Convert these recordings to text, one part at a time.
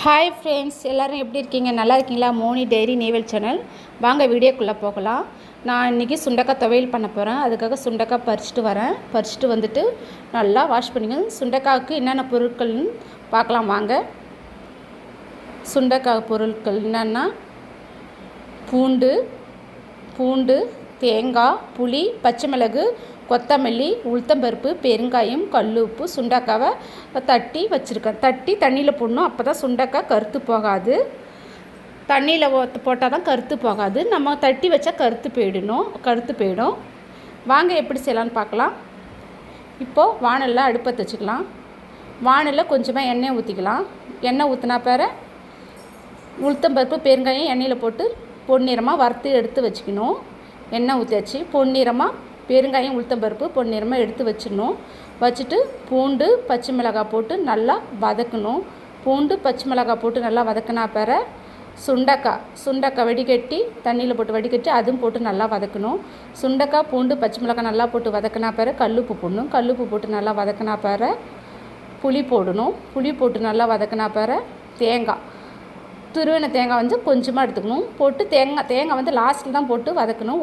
Hi friends, எல்லோரும் எப்படி இருக்கீங்க? நல்லா இருக்கீங்களா? Moni diary naval channel. வாங்க வீடியோக்குள்ளே போகலாம். நான் இன்றைக்கி சுண்டக்காய் துவையல் பண்ண போகிறேன். அதுக்காக சுண்டக்காய் பறிச்சுட்டு வந்துட்டு நல்லா வாஷ் பண்ணிக்கணும். சுண்டக்காய்க்கு என்னென்ன பொருட்கள்னு பார்க்கலாம் வாங்க. சுண்டக்காய் பொருட்கள் என்னென்னா பூண்டு, தேங்காய், புளி, பச்சை மிளகு, கொத்தமல்லி, உளுத்தம்பருப்பு, பெருங்காயம், கல் உப்பு, சுண்டக்காவை தட்டி வச்சுருக்கேன். தட்டி தண்ணியில் போடணும். அப்போ தான் சுண்டக்காய் கருத்து போகாது. தண்ணியில் போட்டால் தான் கருத்து போகாது. நம்ம தட்டி வச்சா கருத்து போயிடும். வாங்க எப்படி செய்யலான்னு பார்க்கலாம். இப்போது வானலில் அடுப்பத்தை வச்சுக்கலாம். வானலில் கொஞ்சமாக எண்ணெய் ஊற்றிக்கலாம். எண்ணெய் ஊற்றினா பிற உளுத்தம்பருப்பு, பெருங்காயம் எண்ணெயில் போட்டு பொன்னிறமாக வறுத்து எடுத்து வச்சுக்கணும். எண்ணெய் ஊற்றியாச்சு. பொன்னிறமாக பெருங்காயம், உளுத்தம்பருப்பு பொன்னிறமாக எடுத்து வச்சுட்டு பூண்டு, பச்சை மிளகாய் போட்டு நல்லா வதக்கணும். பூண்டு, பச்சை மிளகாய் போட்டு நல்லா வதக்கினா பிற சுண்டக்காய் வடிகட்டி தண்ணியில் போட்டு வடிகட்டி அதுவும் போட்டு நல்லா வதக்கணும். சுண்டக்காய், பூண்டு, பச்சை மிளகாய் நல்லா போட்டு வதக்கினா பிற கல்லுப்பு போடணும். கல்லுப்பு போட்டு நல்லா வதக்கினா பிற புளி போடணும். புளி போட்டு நல்லா வதக்கினா பிற துருவின தேங்காய் கொஞ்சமாக எடுத்துக்கணும். போட்டு தேங்காய் லாஸ்ட்டில் தான் போட்டு வதக்கணும்.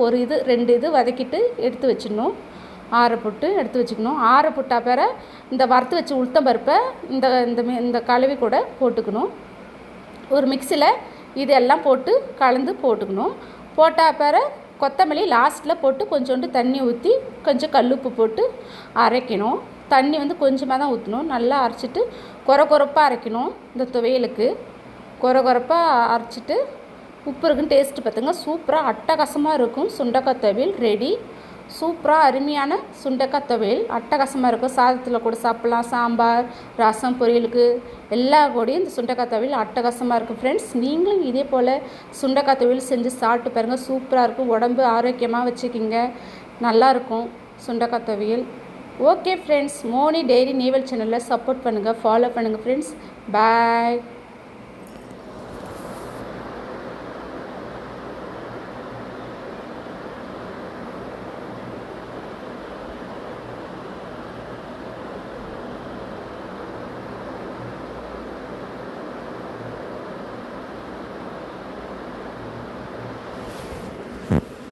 2 இது வதக்கிட்டு எடுத்து வச்சிடணும். எடுத்து வச்சுக்கணும். போட்டால் பிற இந்த வறுத்து வச்சு உளுத்தம்பருப்பை இந்த கழுவி கூட போட்டுக்கணும். ஒரு மிக்சியில் இதெல்லாம் போட்டு கலந்து போட்டுக்கணும். போட்டால் பிற கொத்தமல்லி லாஸ்ட்டில் போட்டு கொஞ்சோண்டு தண்ணி ஊற்றி கொஞ்சம் கல்லுப்பு போட்டு அரைக்கணும். தண்ணி கொஞ்சமாக தான் ஊற்றணும். நல்லா அரைச்சிட்டு கொரப்பாக அரைக்கணும். இந்த துவையலுக்கு கொரப்பாக அரைச்சிட்டு உப்பு இருக்குன்னு டேஸ்ட்டு பார்த்துங்க. சூப்பராக அட்டகாசமாக இருக்கும் சுண்டக்காய் துவையல் ரெடி. சூப்பராக அருமையான சுண்டக்காய் துவையல் அட்டகாசமாக இருக்கும். சாதத்தில் கூட சாப்பிட்லாம். சாம்பார், ரசம், பொரியலுக்கு எல்லா கூடயும் இந்த சுண்டக்காய் துவையல் அட்டகாசமாக இருக்கும். ஃப்ரெண்ட்ஸ், நீங்களும் இதே போல் சுண்டக்காய் துவையல் செஞ்சு சாப்பிட்டு பாருங்கள். சூப்பராக இருக்கும். உடம்பு ஆரோக்கியமாக வச்சுக்கிங்க. நல்லாயிருக்கும் சுண்டக்காய் துவையல். Okay friends, Moni diary naval சேனலில் சப்போர்ட் பண்ணுங்கள், ஃபாலோ பண்ணுங்கள் ஃப்ரெண்ட்ஸ். பாய்.